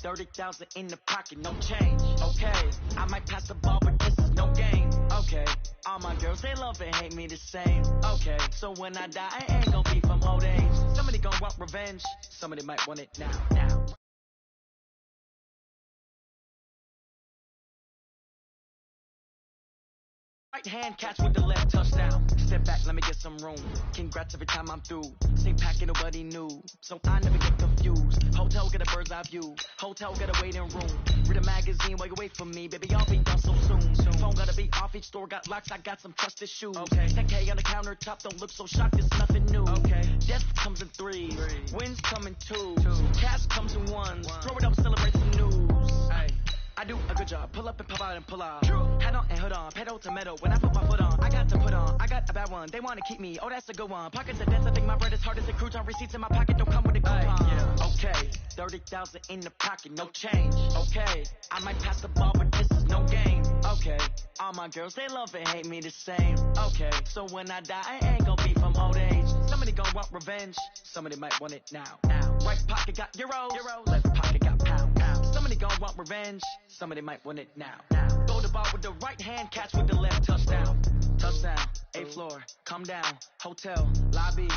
30,000 in the pocket, no change. Okay, I might pass the ball, but this is no game. Okay, all my girls, they love and hate me the same. Okay, so when I die, I ain't gonna be from old age. Somebody gonna want revenge, somebody might want it now. Right hand catch with the left touchdown. Step back, let me get some room. Congrats every time I'm through. Same packet, nobody knew, so I never get confused. Hotel get a bird's eye view. Hotel get a waiting room. Read a magazine while you wait for me. Baby, I'll be done so soon. Phone gotta be off, each store got locks. I got some trusted shoes. Okay. 10K on the countertop, don't look so shocked. It's nothing new. Okay. Death comes in threes. Wins come in twos. Cash comes in ones. Throw it up, celebrate some news. Hey. I do a good job, pull up and pop out and pull off. Hat on and hood on, pedal to metal. When I put my foot on, I got to put on. I got a bad one, they wanna keep me. Oh, that's a good one. Pockets are dense, I think my bread is hard as a crouton. Receipts in my pocket don't come with a coupon. Yeah. Okay, 30,000 in the pocket, no change. Okay, I might pass the ball, but this is no game. Okay, all my girls, they love and hate me the same. Okay, so when I die, I ain't gonna be from old age. Somebody gonna want revenge, somebody might want it now. Right pocket got euro, left pocket got pound. Somebody gonna want revenge, somebody might want it now. Throw the ball with the right hand, catch with the left touchdown. Touchdown, 8th floor, come down, hotel, lobby.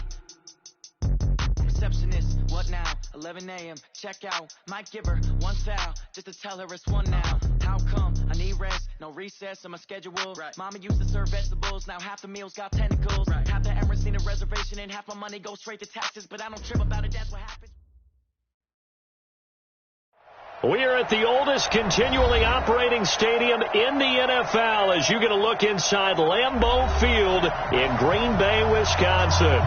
Receptionist, what now? 11 a.m., check out. Might give her one towel, just to tell her it's one now. How come? I need rest, no recess in my schedule. Right. Mama used to serve vegetables, now half the meals got tentacles. Right. Half the Emirates need a reservation and half my money goes straight to taxes. But I don't trip about it, that's what happens. We are at the oldest continually operating stadium in the NFL as you get a look inside Lambeau Field in Green Bay, Wisconsin.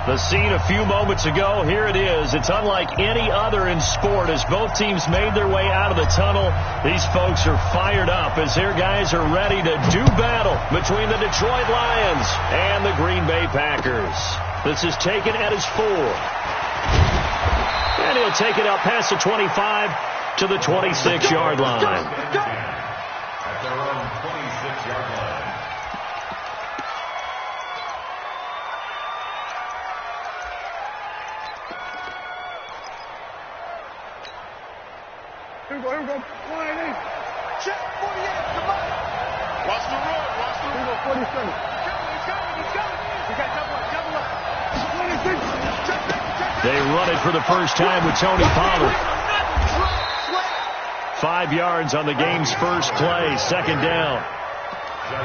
The scene a few moments ago, here it is. It's unlike any other in sport as both teams made their way out of the tunnel. These folks are fired up as their guys are ready to do battle between the Detroit Lions and the Green Bay Packers. This is taken at his 4. And he'll take it up past the 25 to the 26-yard line. At their own 26-yard line. Here we go. 180. Check, 48, come on. Watch the road. Here we go, 47. He's coming. We got double up. 26. They run it for the first time with Tony Pollard. 5 yards on the game's first play, second down.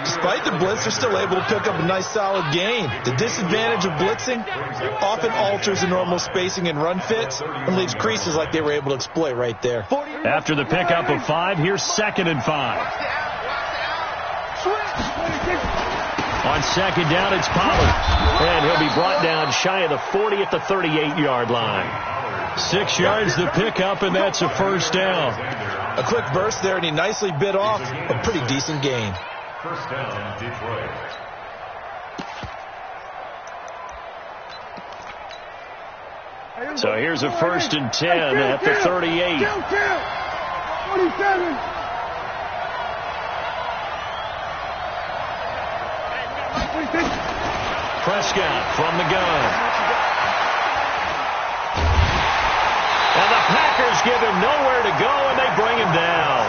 Despite the blitz, they're still able to pick up a nice solid gain. The disadvantage of blitzing often alters the normal spacing and run fits and leaves creases like they were able to exploit right there. After the pickup of 5, here's 2nd and 5. On second down, it's Pollard. And he'll be brought down shy of the 40 at the 38-yard line. 6 yards the pickup, and that's a first down. A quick burst there, and he nicely bit off a pretty decent gain. First down, Detroit. So here's a 1st and 10 at the 38. 47. Prescott from the gun. And the Packers give him nowhere to go, and they bring him down.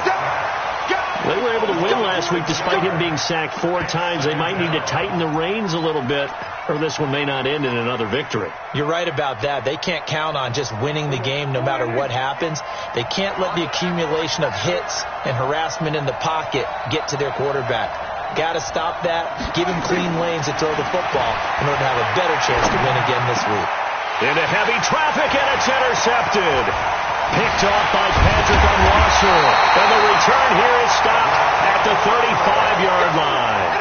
They were able to win last week despite him being sacked 4 times. They might need to tighten the reins a little bit, or this one may not end in another victory. You're right about that. They can't count on just winning the game no matter what happens. They can't let the accumulation of hits and harassment in the pocket get to their quarterback. Got to stop that, give him clean lanes to throw the football in order to have a better chance to win again this week. Into heavy traffic, and it's intercepted. Picked off by Patrick Unwasser. And the return here is stopped at the 35-yard line.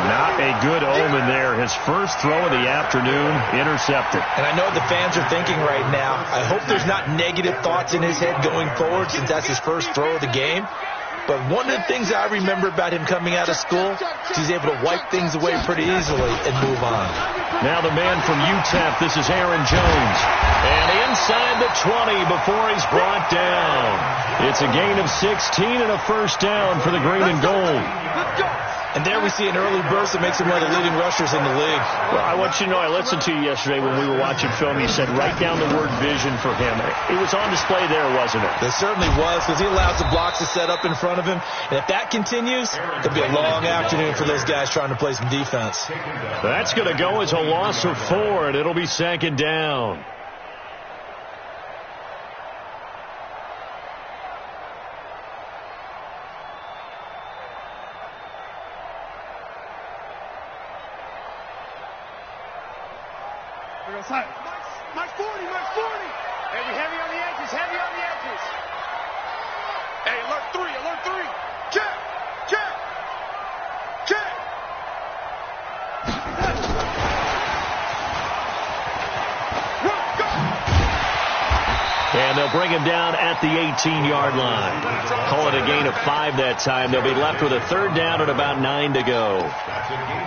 Not a good omen there. His first throw of the afternoon intercepted. And I know what the fans are thinking right now. I hope there's not negative thoughts in his head going forward since that's his first throw of the game. But one of the things I remember about him coming out of school is he's able to wipe things away pretty easily and move on. Now the man from UTEP, this is Aaron Jones. And inside the 20 before he's brought down. It's a gain of 16 and a first down for the green and gold. And there we see an early burst that makes him one of the leading rushers in the league. Well, I want you to know, I listened to you yesterday when we were watching film. You said write down the word vision for him. It was on display there, wasn't it? It certainly was, because he allows the blocks to set up in front of him. And if that continues, it'll be a long afternoon for those guys trying to play some defense. That's going to go as a loss of 4, and it'll be second down. March 40, March 40. Heavy on the edges, heavy on the edges. Hey, alert 3. Check. Run, go. And they'll bring him down at the 18-yard line. Call it a gain of 5 that time. They'll be left with a third down and about 9 to go.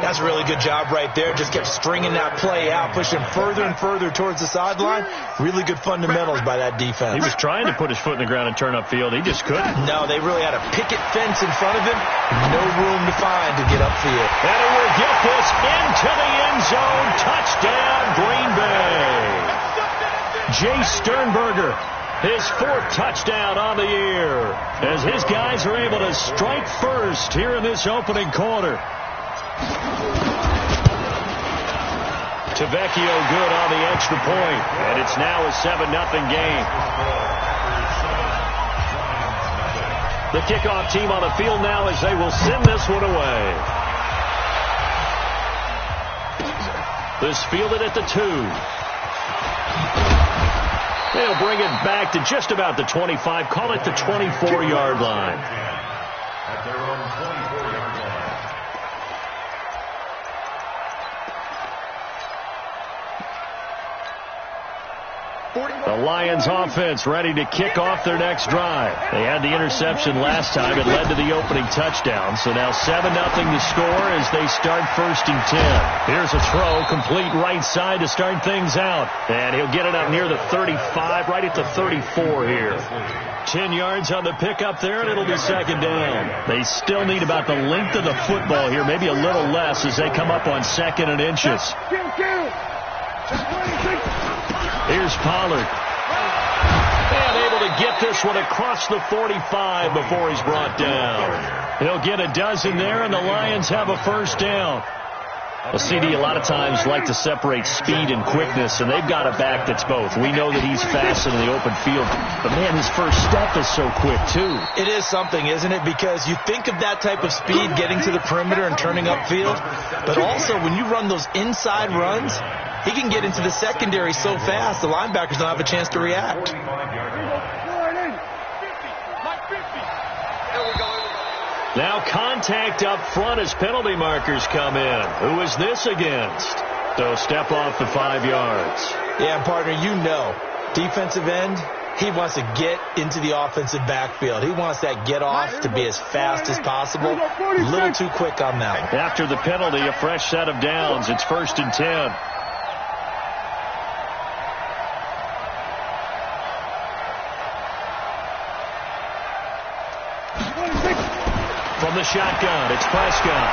That's a really good job right there. Just kept stringing that play out, pushing further and further towards the sideline. Really good fundamentals by that defense. He was trying to put his foot in the ground and turn upfield. He just couldn't. No, they really had a picket fence in front of him. No room to find to get upfield. And it will get this into the end zone. Touchdown, Green Bay. Jay Sternberger, his 4th touchdown on the year, as his guys are able to strike first here in this opening quarter. Tavecchio good on the extra point, and it's now a 7-0 game. The kickoff team on the field now as they will send this one away. This fielded at the 2. They'll bring it back to just about the 25, call it the 24-yard line. At their own 24-yard line. The Lions offense ready to kick off their next drive. They had the interception last time. It led to the opening touchdown. So now 7-0 to score as they start 1st and 10. Here's a throw, complete right side to start things out. And he'll get it up near the 35, right at the 34 here. 10 yards on the pickup there, and it'll be second down. They still need about the length of the football here, maybe a little less as they come up on 2nd and inches. Here's Pollard. And able to get this one across the 45 before he's brought down. He'll get a dozen there, and the Lions have a first down. Well, CD a lot of times like to separate speed and quickness, and they've got a back that's both. We know that he's fast in the open field, but, man, his first step is so quick, too. It is something, isn't it? Because you think of that type of speed getting to the perimeter and turning upfield, but also when you run those inside runs, he can get into the secondary so fast, the linebackers don't have a chance to react. Now contact up front as penalty markers come in. Who is this against? So step off the 5 yards. Yeah, partner, you know, defensive end, he wants to get into the offensive backfield. He wants that get off to be as fast as possible. A little too quick on that one. After the penalty, a fresh set of downs. It's 1st and 10. From the shotgun, it's Prescott.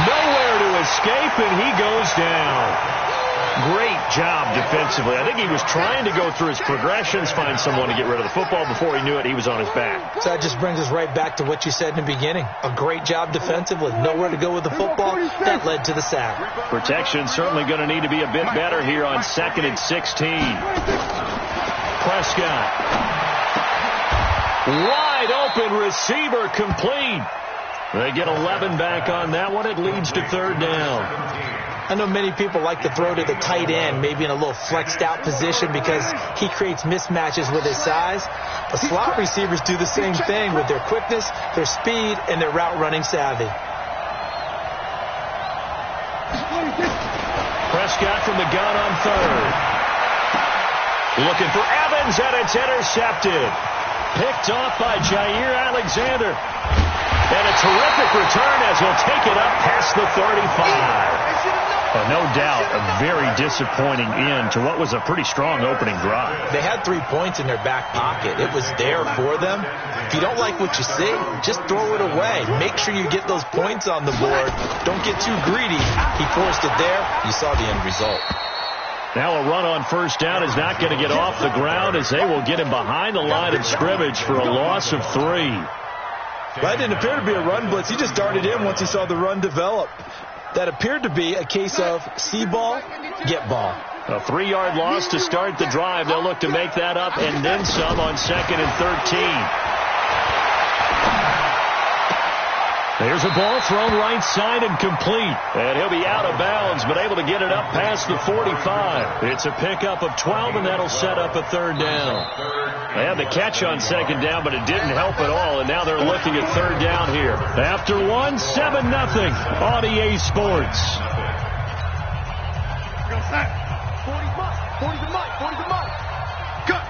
Nowhere to escape, and he goes down. Great job defensively. I think he was trying to go through his progressions, find someone to get rid of the football. Before he knew it, he was on his back. So that just brings us right back to what you said in the beginning. A great job defensively. Nowhere to go with the football. That led to the sack. Protection certainly going to need to be a bit better here on 2nd and 16. Prescott. Wide open receiver complete. They get 11 back on that one. It leads to 3rd down. I know many people like to throw to the tight end, maybe in a little flexed out position because he creates mismatches with his size. But slot receivers do the same thing with their quickness, their speed, and their route running savvy. Prescott from the gun on 3rd. Looking for Evans, and it's intercepted. Picked off by Jair Alexander. And a terrific return as he'll take it up past the 35. No doubt, a very disappointing end to what was a pretty strong opening drive. They had 3 points in their back pocket. It was there for them. If you don't like what you see, just throw it away. Make sure you get those points on the board. Don't get too greedy. He forced it there. You saw the end result. Now a run on first down is not going to get off the ground as they will get him behind the line of scrimmage for a loss of 3. That didn't appear to be a run blitz. He just darted in once he saw the run develop. That appeared to be a case of see ball, get ball. A 3-yard loss to start the drive. They'll look to make that up and then some on 2nd and 13. There's a ball thrown right side and complete. And he'll be out of bounds, but able to get it up past the 45. It's a pickup of 12, and that'll set up a 3rd down. They had the catch on 2nd down, but it didn't help at all, and now they're looking at 3rd down here. After 1, 7-0 on EA Sports. 40's mine. 40's the mic. 40's the mic. Cut.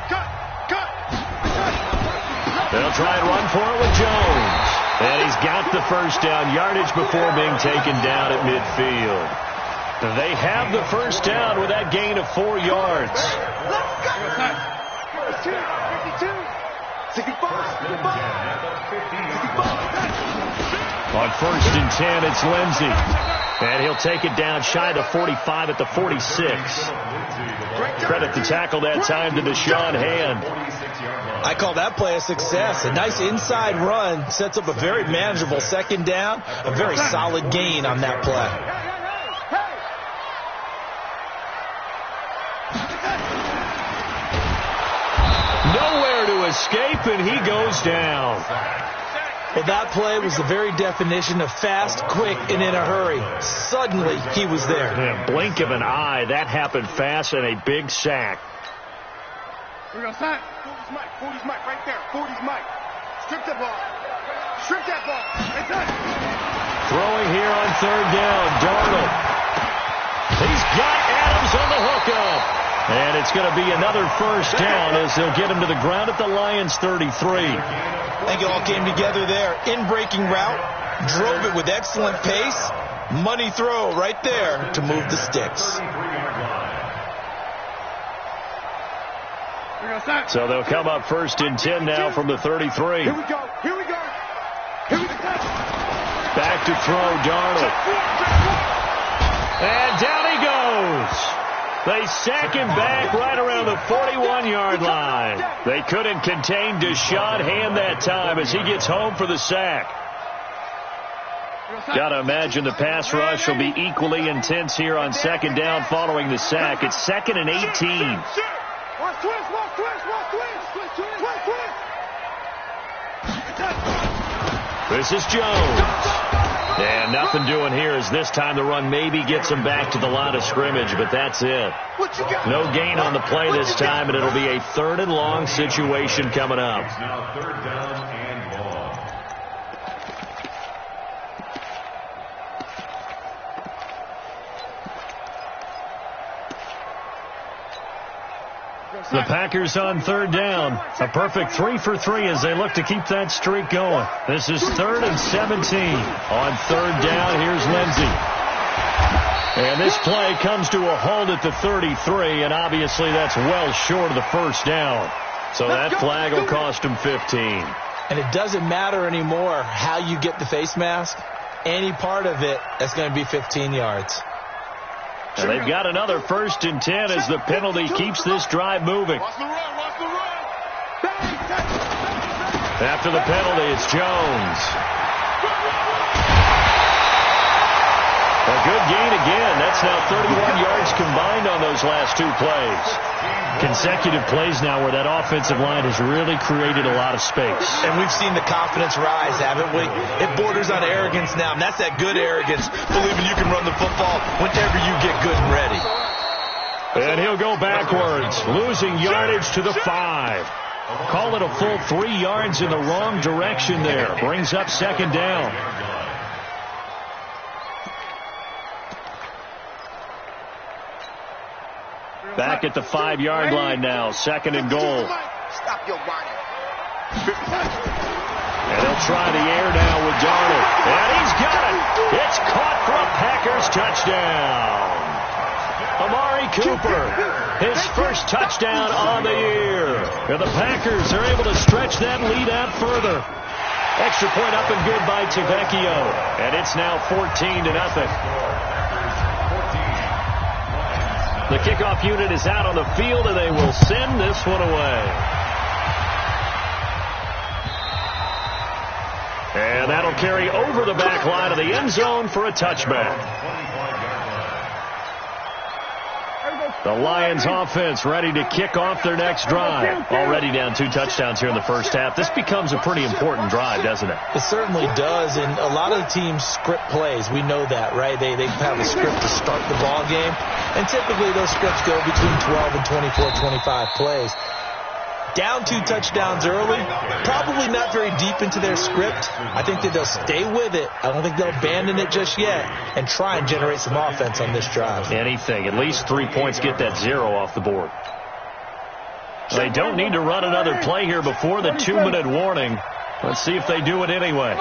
They'll try and run for it with Jones. And he's got the first down yardage before being taken down at midfield. They have the first down with that gain of 4 yards. Let's go. 52, 65. On 1st and 10, it's Lindsey. And he'll take it down shy of the 45 at the 46. Credit the tackle that time to Deshaun Hand. I call that play a success. A nice inside run sets up a very manageable 2nd down. A very solid gain on that play. Nowhere to escape, and he goes down. Well, that play was the very definition of fast, quick, and in a hurry. Suddenly, he was there. Yeah, blink of an eye. That happened fast and a big sack. We're going to sign. 40's mic right there. 40's mic. Strip that ball. It's done. Throwing here on 3rd down. Darnold. He's got Adams on the hookup. And it's going to be another first down as they'll get him to the ground at the Lions' 33. I think it all came together there. In-breaking route. Drove it with excellent pace. Money throw right there to move the sticks. So they'll come up 1st and 10 now from the 33. Here we go. Back to throw, Darnold. And down he goes. They sack him back right around the 41-yard line. They couldn't contain Deshaun Hand that time as he gets home for the sack. Got to imagine the pass rush will be equally intense here on 2nd down following the sack. It's 2nd and 18. This is Jones. And nothing doing here as this time the run maybe gets him back to the line of scrimmage, but that's it. No gain on the play this time, and it'll be a 3rd and long situation coming up. Now 3rd down and long. The Packers on 3rd down. A perfect 3 for 3 as they look to keep that streak going. This is 3rd and 17. On 3rd down, here's Lindsey. And this play comes to a halt at the 33, and obviously that's well short of the first down. So that flag will cost him 15. And it doesn't matter anymore how you get the face mask. Any part of it, that's going to be 15 yards. And they've got another 1st and 10 as the penalty keeps this drive moving. After the penalty, it's Jones. A good gain again. That's now 31 yards combined on those last 2 plays. Consecutive plays now where that offensive line has really created a lot of space. And we've seen the confidence rise, haven't we? It borders on arrogance now, and that's that good arrogance, believing you can run the football whenever you get good and ready. And he'll go backwards, losing yardage to the 5. Call it a full 3 yards in the wrong direction there. Brings up 2nd down. Back at the 5-yard line now. 2nd and goal. Stop your whining. And they'll try the air now with Darnold. And he's got it. It's caught for a Packers touchdown. Amari Cooper, his first touchdown on the year. And the Packers are able to stretch that lead out further. Extra point up and good by Tavecchio. And it's now 14-0. The kickoff unit is out on the field, and they will send this one away. And that'll carry over the back line of the end zone for a touchback. The Lions offense ready to kick off their next drive. Already down 2 touchdowns here in the first half. This becomes a pretty important drive, doesn't it? It certainly does, and a lot of the teams script plays. We know that, right? They have a script to start the ball game, and typically those scripts go between 12 and 24, 25 plays. Down 2 touchdowns early, probably not very deep into their script. I think that they'll stay with it. I don't think they'll abandon it just yet and try and generate some offense on this drive. Anything. At least 3 points, get that 0 off the board. They don't need to run another play here before the 2-minute warning. Let's see if they do it anyway.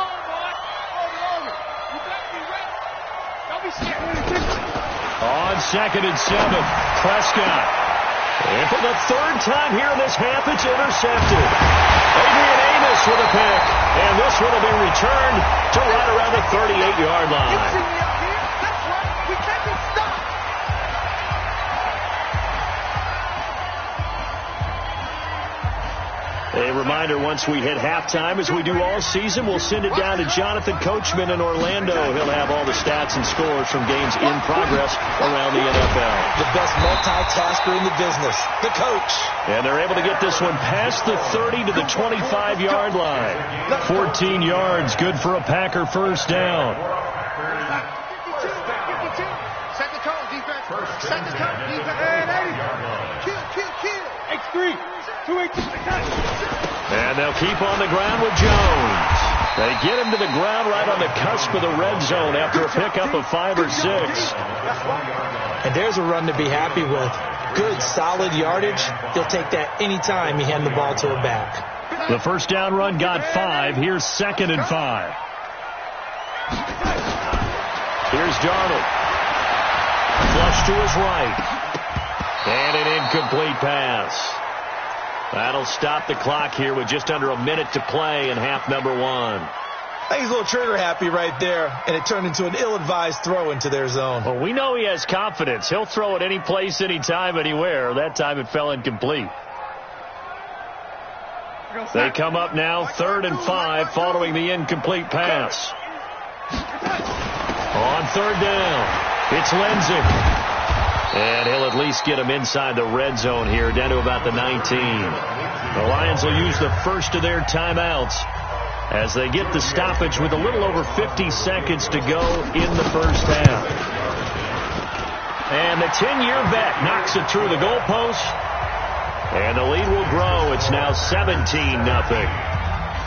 On 2nd and 7, Prescott. And for the 3rd time here in this half, it's intercepted. Adrian Amos with a pick. And this one will be returned to right around the 38-yard line. A reminder, once we hit halftime, as we do all season, we'll send it down to Jonathan Coachman in Orlando. He'll have all the stats and scores from games in progress around the NFL. The best multitasker in the business, the coach. And they're able to get this one past the 30 to the 25-yard line. 14 yards, good for a Packer first down. Set the tone, defense. Set the tone, defense. Kill. X3. 2-8. And they'll keep on the ground with Jones. They get him to the ground right on the cusp of the red zone after a pickup of 5 or 6. And there's a run to be happy with. Good, solid yardage. He'll take that anytime you hand the ball to a back. The first down run got 5. Here's 2nd and 5. Here's Darnold. Flush to his right. And an incomplete pass. That'll stop the clock here with just under a minute to play in half number 1. I think he's a little trigger happy right there, and it turned into an ill-advised throw into their zone. Well, we know he has confidence. He'll throw it any place, anytime, anywhere. That time it fell incomplete. They come up now 3rd and 5 following the incomplete pass. On 3rd down, it's Lindsey. And he'll at least get him inside the red zone here, down to about the 19. The Lions will use the first of their timeouts as they get the stoppage with a little over 50 seconds to go in the first half. And the 10-year vet knocks it through the goalpost. And the lead will grow. It's now 17-0.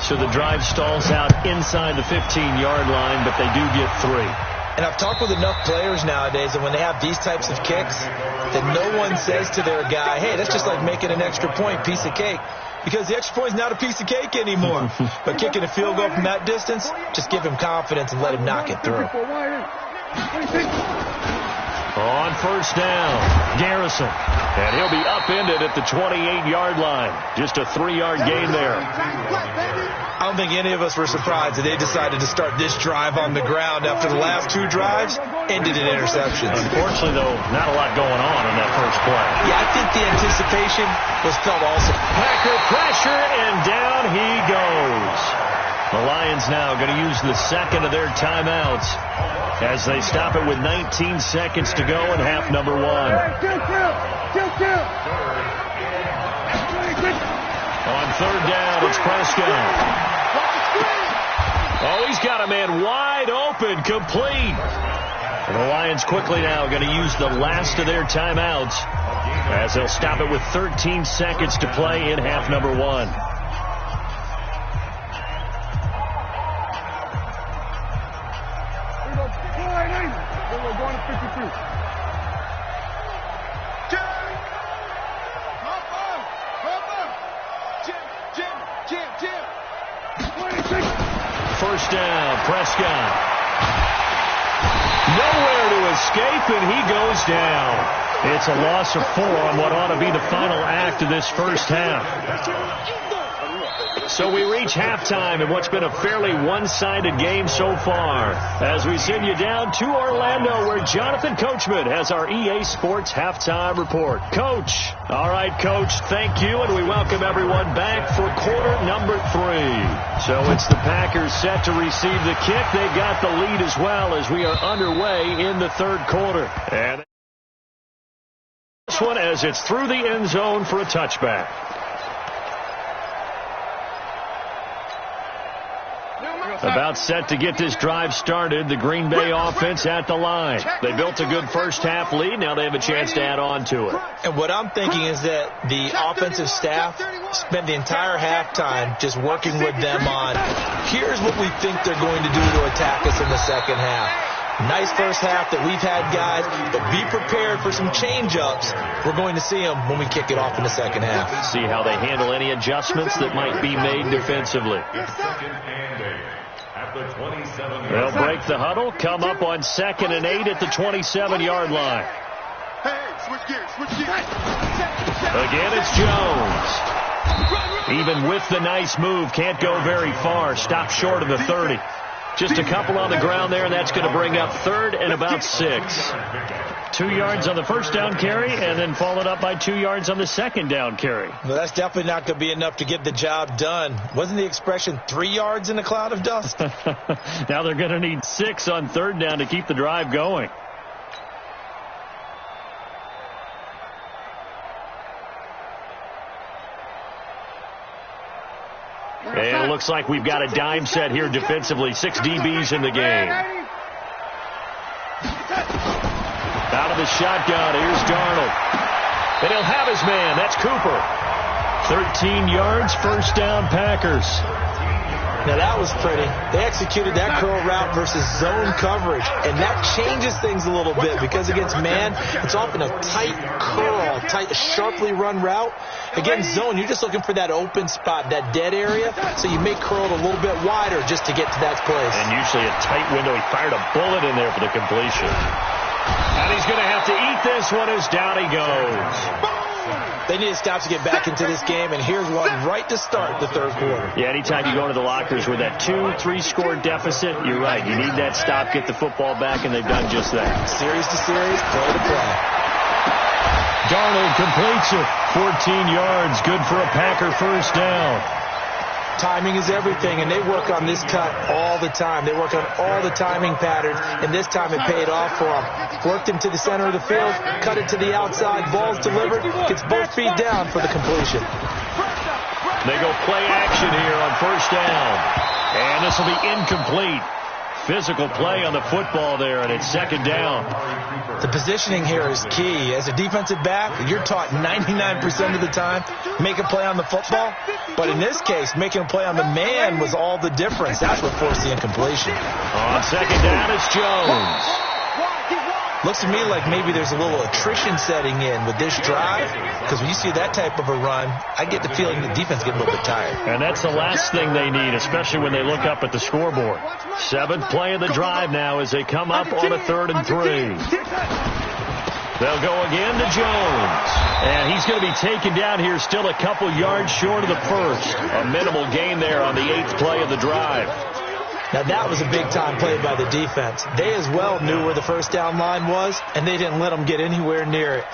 So the drive stalls out inside the 15-yard line, but they do get 3. And I've talked with enough players nowadays, and when they have these types of kicks, that no one says to their guy, hey, that's just like making an extra point, piece of cake. Because the extra point is not a piece of cake anymore. But kicking a field goal from that distance, just give him confidence and let him knock it through. On first down, Garrison. And he'll be upended at the 28-yard line. Just a 3-yard gain there. I don't think any of us were surprised that they decided to start this drive on the ground after the last 2 drives ended in interceptions. Unfortunately, though, not a lot going on in that first play. Yeah, I think the anticipation was felt also. Packer pressure, and down he goes. The Lions now going to use the second of their timeouts as they stop it with 19 seconds to go in half number 1. Kill. On 3rd down, it's Prescott. Oh, he's got a man wide open, complete. And the Lions quickly now going to use the last of their timeouts as they'll stop it with 13 seconds to play in half number 1. We're going to 52. Jim. 26. first down. Prescott. Nowhere to escape, and he goes down. It's a loss of 4 on what ought to be the final act of this first half. So we reach halftime in what's been a fairly one-sided game so far. As we send you down to Orlando, where Jonathan Coachman has our EA Sports Halftime Report. Coach. All right, Coach, thank you, and we welcome everyone back for quarter number 3. So it's the Packers set to receive the kick. They've got the lead as well as we are underway in the third quarter. And this one as it's through the end zone for a touchback. About set to get this drive started. The Green Bay offense at the line. They built a good first half lead. Now they have a chance to add on to it. And what I'm thinking is that the offensive staff spent the entire halftime just working with them on, here's what we think they're going to do to attack us in the second half. Nice first half that we've had, guys, but be prepared for some change-ups. We're going to see them when we kick it off in the second half. See how they handle any adjustments that might be made defensively. They'll break the huddle, come up on 2nd and 8 at the 27-yard line. Again, it's Jones. Even with the nice move, can't go very far. Stopped short of the 30. Just a couple on the ground there, and that's going to bring up 3rd and about 6. 2 yards on the first down carry, and then followed up by 2 yards on the second down carry. Well, that's definitely not going to be enough to get the job done. Wasn't the expression 3 yards in a cloud of dust? Now they're going to need 6 on 3rd down to keep the drive going. And it looks like we've got a dime set here defensively. 6 DBs in the game. Out of the shotgun, here's Darnold. And he'll have his man. That's Cooper. 13 yards, first down, Packers. Now that was pretty. They executed that curl route versus zone coverage, and that changes things a little bit because against man, it's often a tight curl, tight, sharply run route. Against zone, you're just looking for that open spot, that dead area, so you may curl it a little bit wider just to get to that place. And usually a tight window. He fired a bullet in there for the completion. And he's going to have to eat this one as down he goes. They need to stop to get back into this game, and here's one right to start the third quarter. Yeah, anytime you go into the lockers with that 2-3 score deficit, you're right. You need that stop, get the football back, and they've done just that. Series to series, play to play. Darnold completes it. 14 yards, good for a Packer first down. Timing is everything, and they work on this cut all the time. They work on all the timing patterns, and this time it paid off for them. Worked him to the center of the field, cut it to the outside, ball's delivered, gets both feet down for the completion. They go play action here on first down, and this will be incomplete. Physical play on the football there, and it's second down. The positioning here is key. As a defensive back, you're taught 99% of the time, make a play on the football. But in this case, making a play on the man was all the difference. That's what forced the incompletion. On second down, it's Jones. Looks to me like maybe there's a little attrition setting in with this drive, because when you see that type of a run, I get the feeling the defense getting a little bit tired. And that's the last thing they need, especially when they look up at the scoreboard. 7th play of the drive now as they come up on a 3rd and 3. They'll go again to Jones. And he's going to be taken down here still a couple yards short of the first. A minimal gain there on the 8th play of the drive. Now, that was a big-time play by the defense. They as well knew where the first down line was, and they didn't let them get anywhere near it.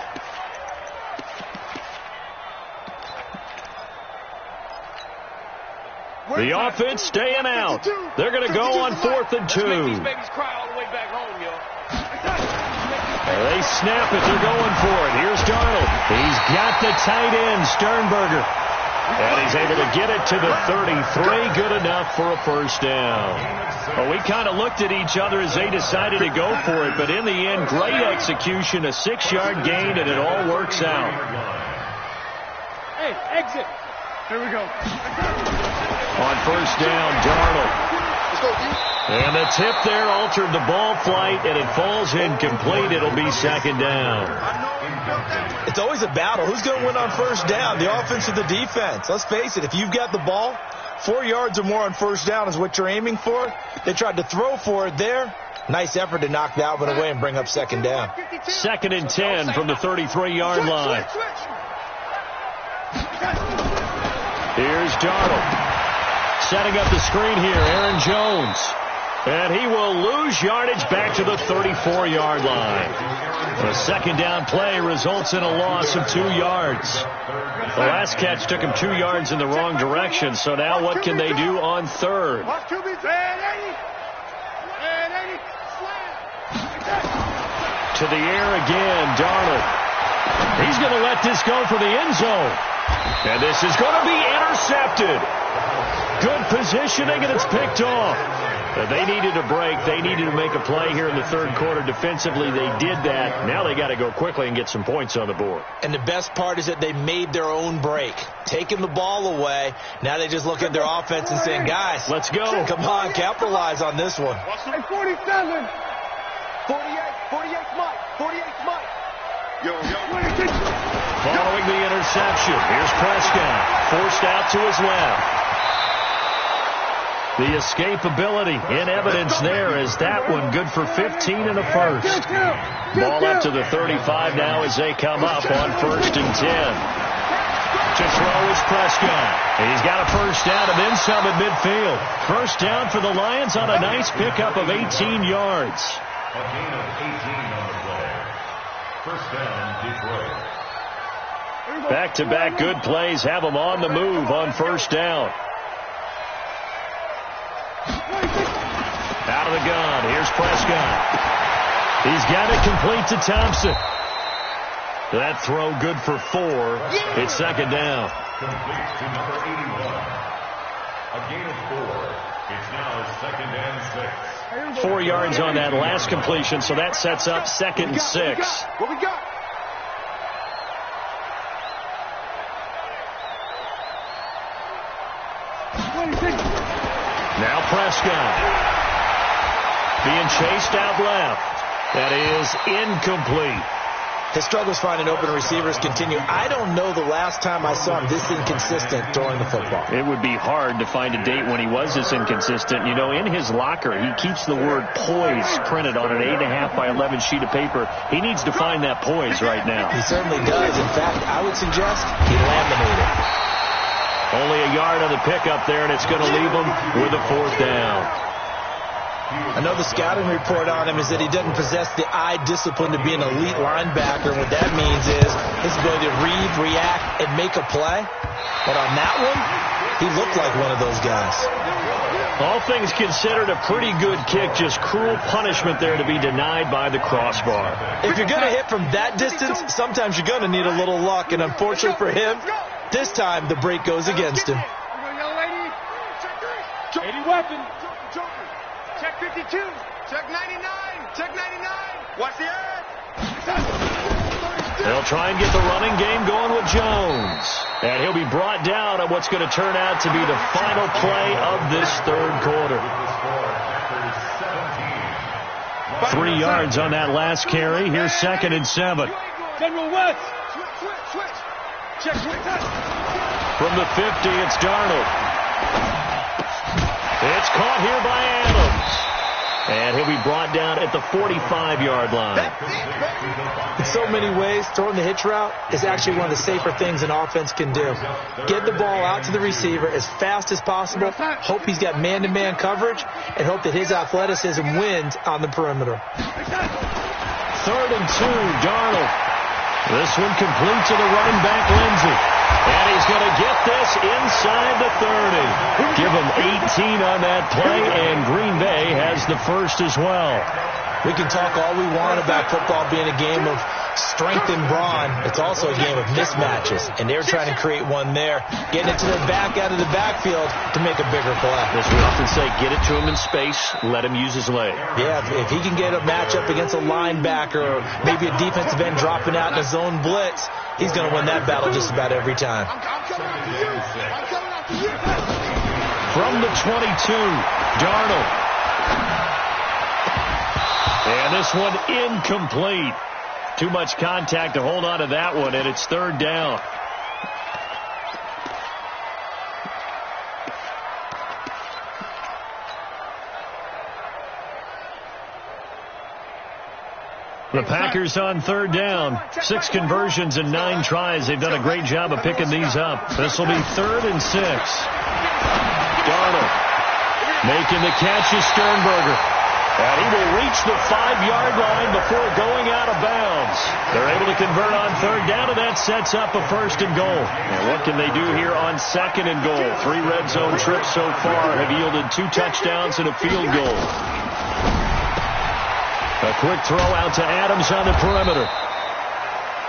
The offense staying out. They're going to go on 4th and 2. They snap it. They're going for it. Here's Darnold. He's got the tight end, Sternberger. And he's able to get it to the 33. Good enough for a first down. Well, we kind of looked at each other as they decided to go for it. But in the end, great execution, a 6-yard gain, and it all works out. Hey, exit. Here we go. On first down, Darnold. And the tip there altered the ball flight, and it falls incomplete. It'll be second down. It's always a battle. Who's going to win on first down, the offense or the defense? Let's face it, if you've got the ball, 4 yards or more on first down is what you're aiming for. They tried to throw for it there. Nice effort to knock that one away and bring up second down. 2nd and 10 from the 33-yard line. Here's Darnold. Setting up the screen here, Aaron Jones. And he will lose yardage back to the 34-yard line. The second down play results in a loss of 2 yards. The last catch took him 2 yards in the wrong direction, so now what can they do on third? To the air again, Darnold. He's going to let this go for the end zone. And this is going to be intercepted. Good positioning, and it's picked off. They needed a break. They needed to make a play here in the third quarter. Defensively, they did that. Now they got to go quickly and get some points on the board. And the best part is that they made their own break. Taking the ball away. Now they just look at their offense and saying, guys, let's go. Come on, capitalize on this one. 47. 48, Mike. 48, Mike. Following the interception, here's Prescott. Forced out to his left. The escapability in evidence there is that one good for 15 and a first. Ball up to the 35 now as they come up on 1st and 10. To throw is Prescott. He's got a first down and then some at midfield. First down for the Lions on a nice pickup of 18 yards. A gain of 18 on the play. First down, Detroit. Back-to-back good plays have them on the move on first down. Out of the gun, here's Prescott. He's got it complete to Thompson. That throw good for 4. It's second down. Complete to number 81. A gain of 4. It's now 2nd and 6. 4 yards on that last completion, so that sets up 2nd and 6. What we got? Now Prescott. Being chased out left. That is incomplete. His struggles finding open receivers continue. I don't know the last time I saw him this inconsistent throwing the football. It would be hard to find a date when he was this inconsistent. You know, in his locker, he keeps the word poise printed on an 8.5 by 11 sheet of paper. He needs to find that poise right now. He certainly does. In fact, I would suggest he laminated. Only a yard on the pickup there, and it's going to leave him with a 4th down. I know the scouting report on him is that he doesn't possess the eye discipline to be an elite linebacker. And what that means is his ability to read, react, and make a play. But on that one, he looked like one of those guys. All things considered, a pretty good kick. Just cruel punishment there to be denied by the crossbar. If you're going to hit from that distance, sometimes you're going to need a little luck. And unfortunately for him, this time the break goes against him. 80 weapon. Check 52. Check 99. Check 99. Watch the ad. They'll try and get the running game going with Jones. And he'll be brought down at what's going to turn out to be the final play of this third quarter. 3 yards on that last carry. Here's 2nd and 7. General West. Switch. Check. From the 50, it's Darnold. It's caught here by Adams. And he'll be brought down at the 45-yard line. In so many ways, throwing the hitch route is actually one of the safer things an offense can do. Get the ball out to the receiver as fast as possible, hope he's got man-to-man coverage, and hope that his athleticism wins on the perimeter. 3rd and 2, Darnold. This one complete to the running back, Lindsey. And he's going to get this inside the 30. Give him 18 on that play, and Green Bay has the first as well. We can talk all we want about football being a game of strength and brawn. It's also a game of mismatches, and they're trying to create one there, getting it to the back out of the backfield to make a bigger play. As we often say, get it to him in space, let him use his leg. Yeah, if he can get a matchup against a linebacker or maybe a defensive end dropping out in a zone blitz, he's going to win that battle just about every time. From the 22, Darnold. And this one incomplete. Too much contact to hold on to that one, and it's third down. The Packers on third down. 6 conversions and 9 tries. They've done a great job of picking these up. This will be 3rd and 6. Darnold making the catch is Sternberger. And he will reach the 5-yard line before going out of bounds. They're able to convert on third down, and that sets up a 1st and goal. And what can they do here on 2nd and goal? 3 red zone trips so far have yielded 2 touchdowns and a field goal. A quick throw out to Adams on the perimeter.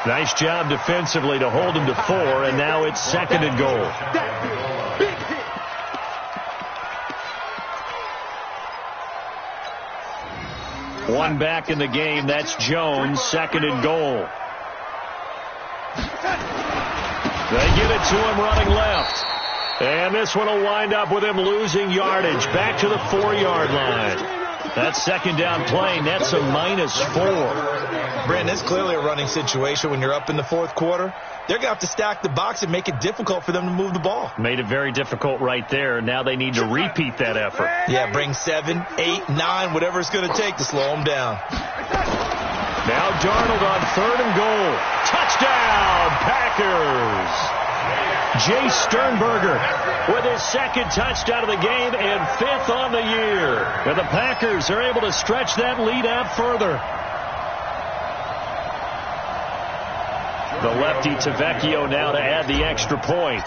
Nice job defensively to hold him to 4, and now it's 2nd and goal. One back in the game. That's Jones. 2nd and goal. They give it to him running left. And this one will wind up with him losing yardage. Back to the 4-yard line. That 2nd down play, that's a -4. Brandon, it's clearly a running situation when you're up in the 4th quarter. They're going to have to stack the box and make it difficult for them to move the ball. Made it very difficult right there. Now they need to repeat that effort. Yeah, bring 7, 8, 9, whatever it's going to take to slow them down. Now Darnold on 3rd and goal. Touchdown, Packers! Jay Sternberger with his 2nd touchdown of the game and 5th on the year. And the Packers are able to stretch that lead out further. The lefty Tavecchio now to add the extra point.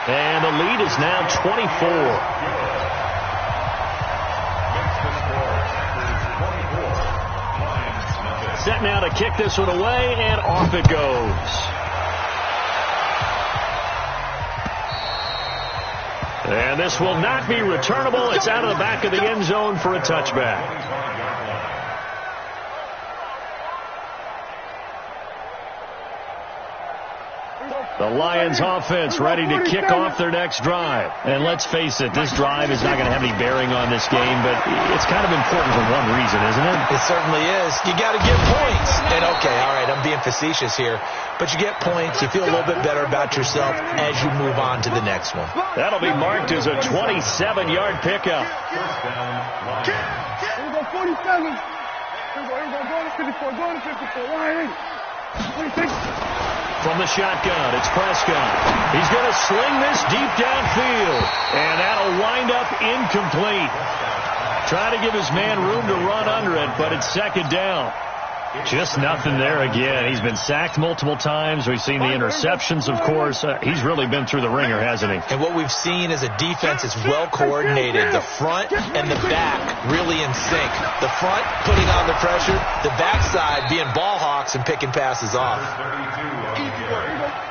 And the lead is now 24. Set now to kick this one away, and off it goes. And this will not be returnable. It's out of the back of the end zone for a touchback. The Lions offense ready to kick off their next drive. And let's face it, this drive is not going to have any bearing on this game, but it's kind of important for one reason, isn't it? It certainly is. You got to get points. And okay, all right, I'm being facetious here, but you get points, you feel a little bit better about yourself as you move on to the next one. That'll be marked as a 27-yard pickup. Here we go, 47. Here we go, going to 54, going to 54. Line 26. From the shotgun, it's Prescott. He's going to sling this deep downfield, and that'll wind up incomplete. Trying to give his man room to run under it, but it's 2nd down. Just nothing there again. He's been sacked multiple times. We've seen the interceptions, of course. He's really been through the ringer, hasn't he? And what we've seen is a defense that's well coordinated. The front and the back really in sync. The front putting on the pressure, the backside being ball hawks and picking passes off.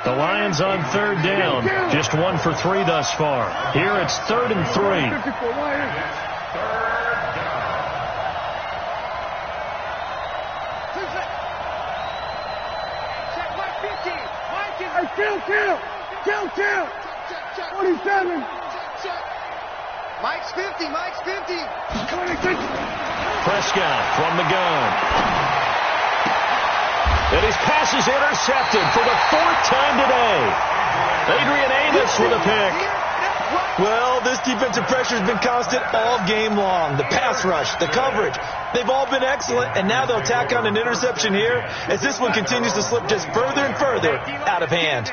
The Lions on 3rd down. Just 1 for 3 thus far. Here it's 3rd and 3. Kill. 47. Mike's 50. 26. Prescott from the gun. And his pass is intercepted for the 4th time today. Adrian Amos with a pick. Well, this defensive pressure has been constant all game long. The pass rush, the coverage, they've all been excellent, and now they'll tack on an interception here as this one continues to slip just further and further out of hand.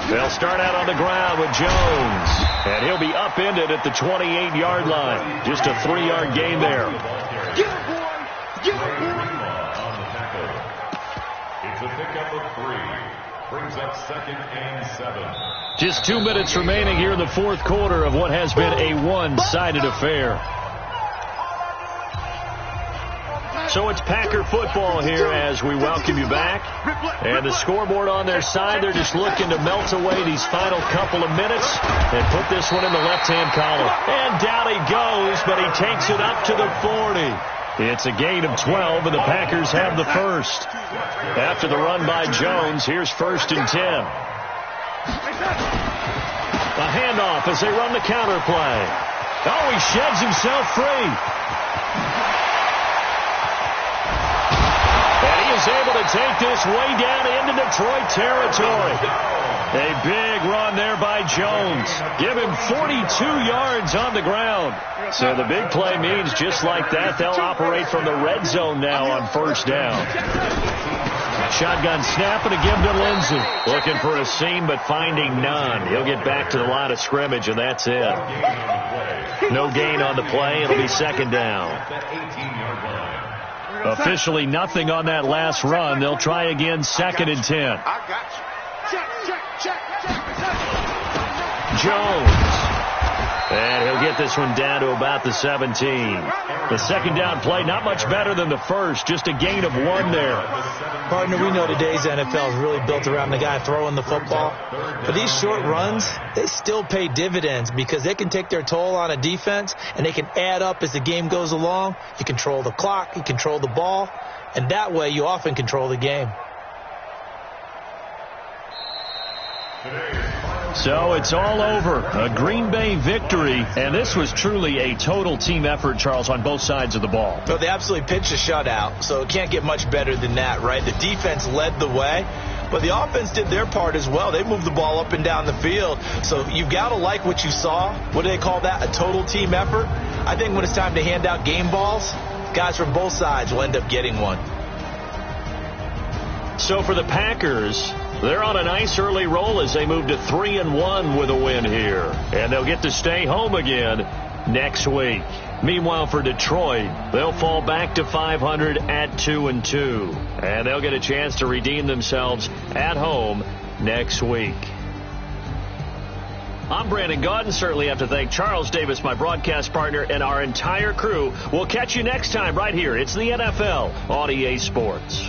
They'll start out on the ground with Jones, and he'll be upended at the 28-yard line. Just a 3-yard gain there. It's a pickup of 3. Brings up 2nd and 7. Just 2 minutes remaining here in the 4th quarter of what has been a one-sided affair. So it's Packer football here as we welcome you back. And the scoreboard on their side, they're just looking to melt away these final couple of minutes and put this one in the left-hand column. And down he goes, but he takes it up to the 40. It's a gain of 12, and the Packers have the first. After the run by Jones, here's 1st and 10. A handoff as they run the counter play. Oh, he sheds himself free. And he is able to take this way down into Detroit territory. A big run there by Jones. Give him 42 yards on the ground. So the big play means just like that, they'll operate from the red zone now on first down. Shotgun snap and a give to Lindsey. Looking for a seam but finding none. He'll get back to the line of scrimmage and that's it. No gain on the play. It'll be second down. Officially nothing on that last run. They'll try again second and 10. Jones. And he'll get this one down to about the 17. The second down play, not much better than the first, just a gain of 1 there. Partner, we know today's NFL is really built around the guy throwing the football. But these short runs, they still pay dividends because they can take their toll on a defense and they can add up as the game goes along. You control the clock, you control the ball, and that way you often control the game. So it's all over. A Green Bay victory, and this was truly a total team effort, Charles, on both sides of the ball. So they absolutely pitched a shutout, so it can't get much better than that, right? The defense led the way, but the offense did their part as well. They moved the ball up and down the field, so you've got to like what you saw. What do they call that? A total team effort? I think when it's time to hand out game balls, guys from both sides will end up getting one. So for the Packers, they're on a nice early roll as they move to 3-1 with a win here. And they'll get to stay home again next week. Meanwhile, for Detroit, they'll fall back to 500 at 2-2. And they'll get a chance to redeem themselves at home next week. I'm Brandon Gaudin. Certainly have to thank Charles Davis, my broadcast partner, and our entire crew. We'll catch you next time right here. It's the NFL on EA Sports.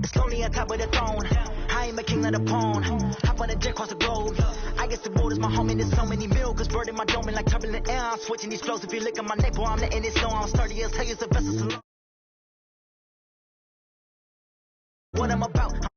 It's lonely on top of the throne. I am a king of the pawn. Hop on a jet across the globe. I guess the world is my home and there's so many miracles burning my dome and like turbulent air. I'm switching these flows. If you look at my neck, boy, I'm letting it snow. I'm sturdy as hell as a vessel. What I'm about.